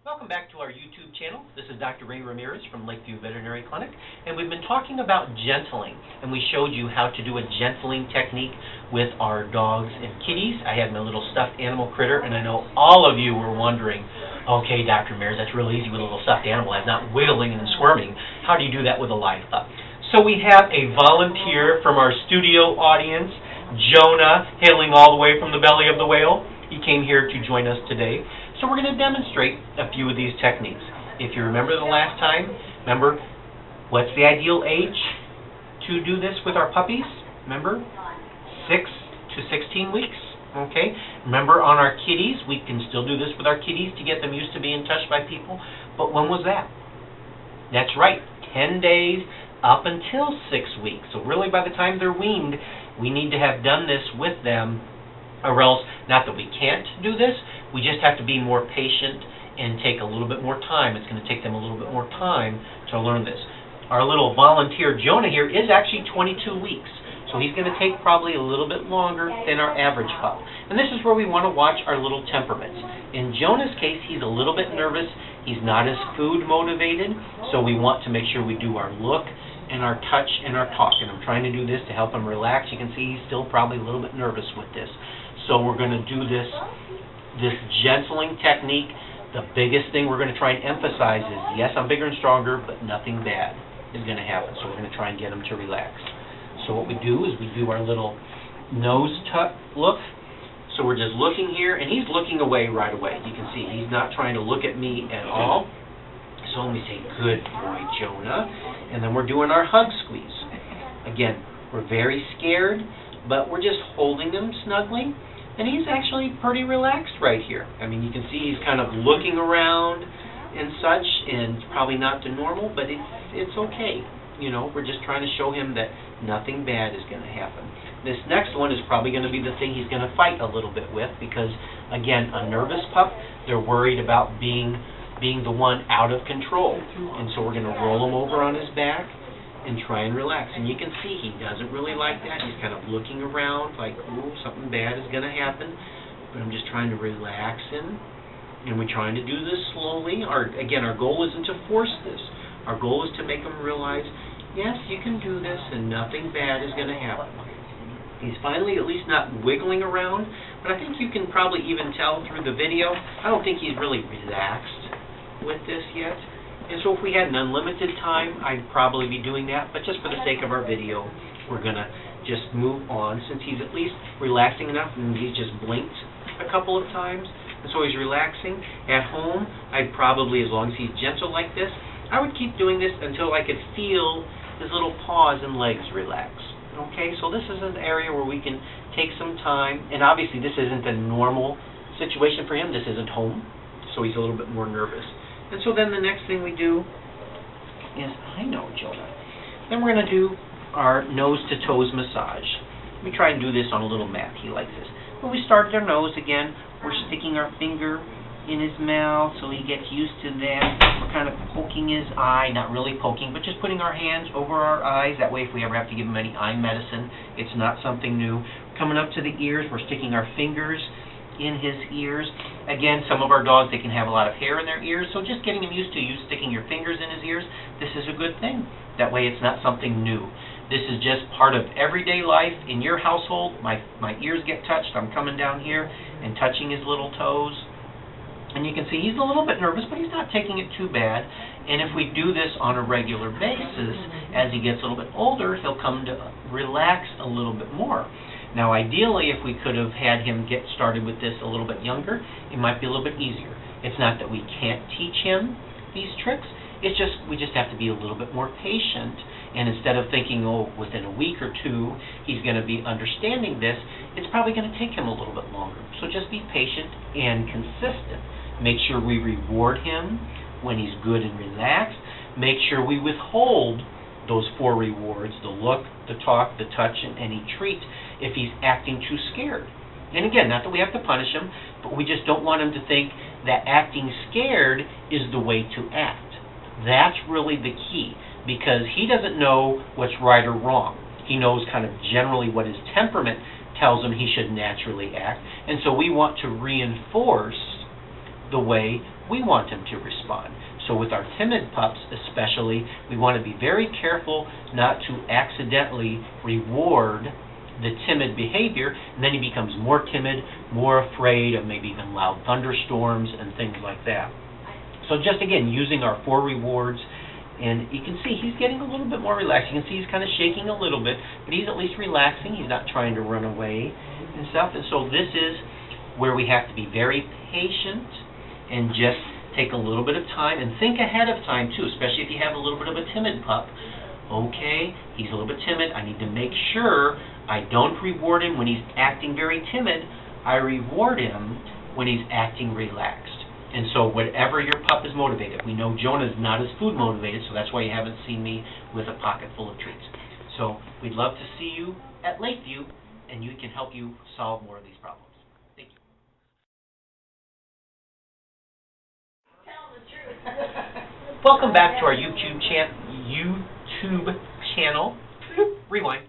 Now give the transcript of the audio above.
Welcome back to our YouTube channel. This is Dr. Ray Ramirez from Lakeview Veterinary Clinic, and we've been talking about gentling, and we showed you how to do a gentling technique with our dogs and kitties. I had my little stuffed animal critter, and I know all of you were wondering, okay, Dr. Ramirez, that's real easy with a little stuffed animal. It's not wiggling and squirming. How do you do that with a live pup? So we have a volunteer from our studio audience, Jonah, hailing all the way from the belly of the whale. He came here to join us today. So we're going to demonstrate a few of these techniques. If you remember the last time, remember, what's the ideal age to do this with our puppies? Remember, 6 to 16 weeks. Okay. Remember, on our kitties, we can still do this with our kitties to get them used to being touched by people. But when was that? That's right, 10 days up until 6 weeks. So really, by the time they're weaned, we need to have done this with them, or else, not that we can't do this, we just have to be more patient and take a little bit more time. It's going to take them a little bit more time to learn this. Our little volunteer, Jonah, here is actually 22 weeks. So he's going to take probably a little bit longer than our average pup. And this is where we want to watch our little temperaments. In Jonah's case, he's a little bit nervous. He's not as food motivated, so we want to make sure we do our look and our touch and our talk. And I'm trying to do this to help him relax. You can see he's still probably a little bit nervous with this. So we're going to do this gentling technique. The biggest thing we're going to try and emphasize is, yes, I'm bigger and stronger, but nothing bad is going to happen. So we're going to try and get him to relax. So what we do is we do our little nose tuck look. So we're just looking here, and he's looking away right away. You can see he's not trying to look at me at all. So we say, good boy, Jonah. And then we're doing our hug squeeze. Again, we're very scared, but we're just holding him snugly. And he's actually pretty relaxed right here. I mean, you can see he's kind of looking around and such, and it's probably not to normal, but it's okay. You know, we're just trying to show him that nothing bad is going to happen. This next one is probably going to be the thing he's going to fight a little bit with because, again, a nervous pup, they're worried about being the one out of control. And so we're going to roll him over on his back and try and relax. And you can see he doesn't really like that. He's kind of looking around like, ooh, something bad is going to happen. But I'm just trying to relax him. And we're trying to do this slowly. Again, our goal isn't to force this. Our goal is to make him realize, yes, you can do this and nothing bad is going to happen. He's finally at least not wiggling around. But I think you can probably even tell through the video, I don't think he's really relaxed with this yet. And so if we had an unlimited time, I'd probably be doing that. But just for the sake of our video, we're going to just move on since he's at least relaxing enough and he's just blinked a couple of times. And so he's relaxing. At home, I'd probably, as long as he's gentle like this, I would keep doing this until I could feel his little paws and legs relax. Okay, so this is an area where we can take some time. And obviously this isn't a normal situation for him. This isn't home, so he's a little bit more nervous. And so then the next thing we do is, I know, Jonah. Then we're going to do our nose-to-toes massage. We try and do this on a little mat. He likes this. When we start at our nose again, we're sticking our finger in his mouth so he gets used to that. We're kind of poking his eye, not really poking, but just putting our hands over our eyes. That way if we ever have to give him any eye medicine, it's not something new. Coming up to the ears, we're sticking our fingers in his ears. Again, some of our dogs, they can have a lot of hair in their ears, so just getting him used to you sticking your fingers in his ears, this is a good thing. That way it's not something new. This is just part of everyday life in your household. My ears get touched. I'm coming down here and touching his little toes. And you can see he's a little bit nervous, but he's not taking it too bad. And if we do this on a regular basis, as he gets a little bit older, he'll come to relax a little bit more. Now, ideally, if we could have had him get started with this a little bit younger, it might be a little bit easier. It's not that we can't teach him these tricks. It's just we just have to be a little bit more patient. And instead of thinking, oh, within a week or two, he's going to be understanding this, it's probably going to take him a little bit longer. So just be patient and consistent. Make sure we reward him when he's good and relaxed. Make sure we withhold those 4 rewards, the look, the talk, the touch, and any treat, if he's acting too scared. And again, not that we have to punish him, but we just don't want him to think that acting scared is the way to act. That's really the key, because he doesn't know what's right or wrong. He knows kind of generally what his temperament tells him he should naturally act, and so we want to reinforce the way we want him to respond. So with our timid pups especially, we want to be very careful not to accidentally reward the timid behavior, and then he becomes more timid, more afraid of maybe even loud thunderstorms and things like that. So just again, using our 4 rewards, and you can see he's getting a little bit more relaxed. You can see he's kind of shaking a little bit, but he's at least relaxing. He's not trying to run away and stuff. And so this is where we have to be very patient and just take a little bit of time and think ahead of time too, especially if you have a little bit of a timid pup. Okay, he's a little bit timid. I need to make sure I don't reward him when he's acting very timid. I reward him when he's acting relaxed. And so whatever your pup is motivated, we know Jonah's not as food motivated, so that's why you haven't seen me with a pocket full of treats. So we'd love to see you at Lakeview, and we can help you solve more of these problems. Thank you. Tell the truth. Welcome back to our YouTube channel. Rewind.